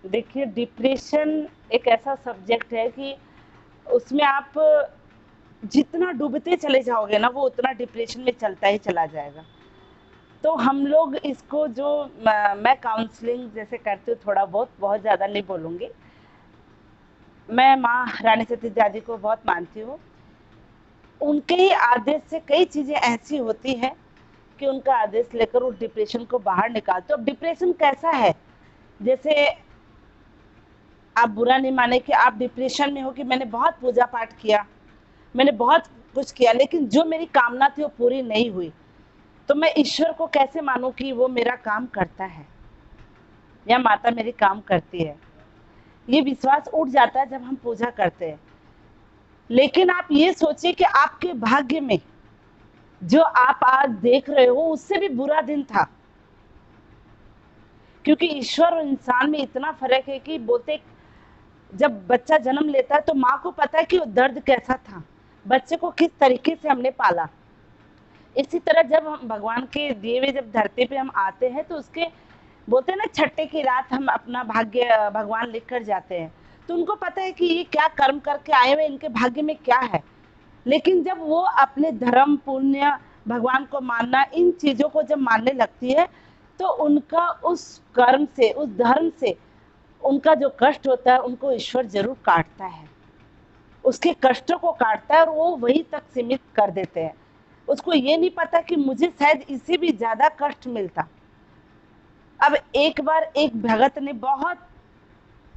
देखिए, डिप्रेशन एक ऐसा सब्जेक्ट है कि उसमें आप जितना डूबते चले जाओगे ना, वो उतना डिप्रेशन में चलता ही चला जाएगा। तो हम लोग इसको जो मैं काउंसलिंग जैसे करती हूँ, थोड़ा बहुत ज़्यादा नहीं बोलूँगी। मैं माँ रानी सतीजाजी को बहुत मानती हूँ। उनके ही आदेश से कई चीज़ें ऐसी होती हैं कि उनका आदेश लेकर वो डिप्रेशन को बाहर निकालते हो। अब डिप्रेशन कैसा है, जैसे आप बुरा नहीं माने कि आप डिप्रेशन में हो कि मैंने बहुत पूजा पाठ किया, मैंने बहुत कुछ किया, लेकिन जो मेरी कामना थी वो पूरी नहीं हुई, तो मैं ईश्वर को कैसे मानूं कि वो मेरा काम करता है या माता मेरी काम करती है। ये विश्वास उठ जाता है जब हम पूजा करते हैं। लेकिन आप ये सोचिए कि आपके भाग्य में जो आप आज देख रहे हो उससे भी बुरा दिन था, क्योंकि ईश्वर और इंसान में इतना फर्क है कि बोलते जब बच्चा जन्म लेता है तो माँ को पता है कि वो दर्द कैसा था, बच्चे को किस तरीके से हमने पाला। इसी तरह जब हम भगवान के दिए हुए जब धरती पे हम आते हैं तो उसके बोलते हैं ना, छठे की रात हम अपना भाग्य भगवान लिख कर जाते हैं। तो उनको पता है कि ये क्या कर्म करके आए हुए, इनके भाग्य में क्या है। लेकिन जब वो अपने धर्म पुण्य भगवान को मानना, इन चीज़ों को जब मानने लगती है, तो उनका उस कर्म से, उस धर्म से उनका जो कष्ट होता है उनको ईश्वर जरूर काटता है, उसके कष्टों को काटता है और वो वहीं तक सीमित कर देते हैं। उसको ये नहीं पता कि मुझे शायद इससे भी ज्यादा कष्ट मिलता। अब एक बार एक भगत ने बहुत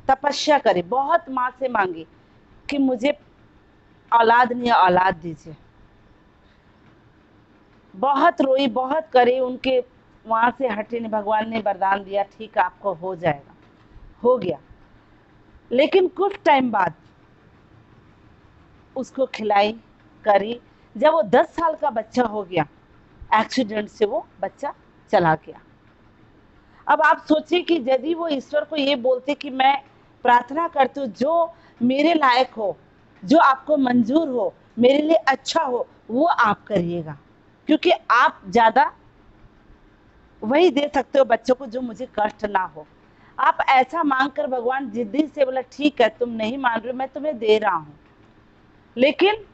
तपस्या करी, बहुत माँ से मांगी कि मुझे औलाद नहीं, औलाद दीजिए। बहुत रोई, बहुत करी, उनके वहां से हटे नहीं। भगवान ने वरदान दिया, ठीक आपको हो जाएगा। हो गया। लेकिन कुछ टाइम बाद उसको खिलाई करी, जब वो 10 साल का बच्चा हो गया, एक्सीडेंट से वो बच्चा चला गया। अब आप सोचिए कि यदि वो ईश्वर को ये बोलते कि मैं प्रार्थना करती हूँ जो मेरे लायक हो, जो आपको मंजूर हो, मेरे लिए अच्छा हो, वो आप करिएगा, क्योंकि आप ज्यादा वही दे सकते हो बच्चों को जो मुझे कष्ट ना हो। आप ऐसा मांग कर भगवान जिद्दी से बोला, ठीक है तुम नहीं मान रहे हो, मैं तुम्हें दे रहा हूँ। लेकिन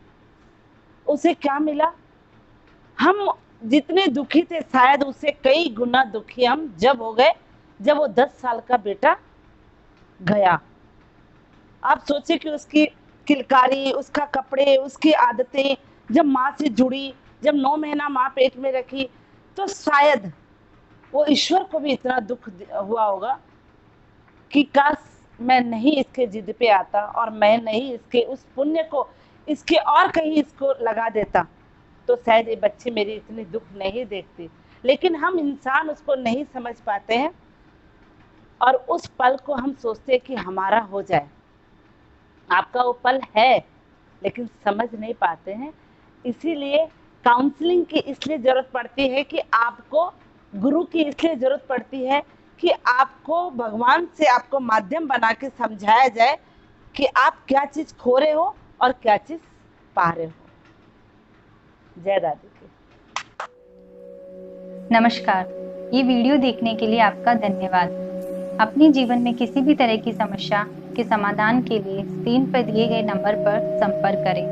उसे क्या मिला? हम जितने दुखी थे शायद उससे कई गुना दुखी हम जब हो गए जब वो 10 साल का बेटा गया। आप सोचे कि उसकी किलकारी, उसका कपड़े, उसकी आदतें जब माँ से जुड़ी, जब 9 महीना माँ पेट में रखी, तो शायद वो ईश्वर को भी इतना दुख हुआ होगा कि काश मैं नहीं इसके जिद पे आता और मैं नहीं इसके उस पुण्य को इसके और कहीं इसको लगा देता, तो शायद ये बच्चे मेरी इतनी दुख नहीं देखती। लेकिन हम इंसान उसको नहीं समझ पाते हैं और उस पल को हम सोचते हैं कि हमारा हो जाए। आपका वो पल है लेकिन समझ नहीं पाते हैं। इसीलिए काउंसलिंग की इसलिए जरूरत पड़ती है कि आपको, गुरु की इसलिए जरूरत पड़ती है कि आपको भगवान से आपको माध्यम बना के समझाया जाए कि आप क्या चीज खो रहे हो और क्या चीज पा रहे हो। जय दादी की। नमस्कार। ये वीडियो देखने के लिए आपका धन्यवाद। अपने जीवन में किसी भी तरह की समस्या के समाधान के लिए स्क्रीन पर दिए गए नंबर पर संपर्क करें।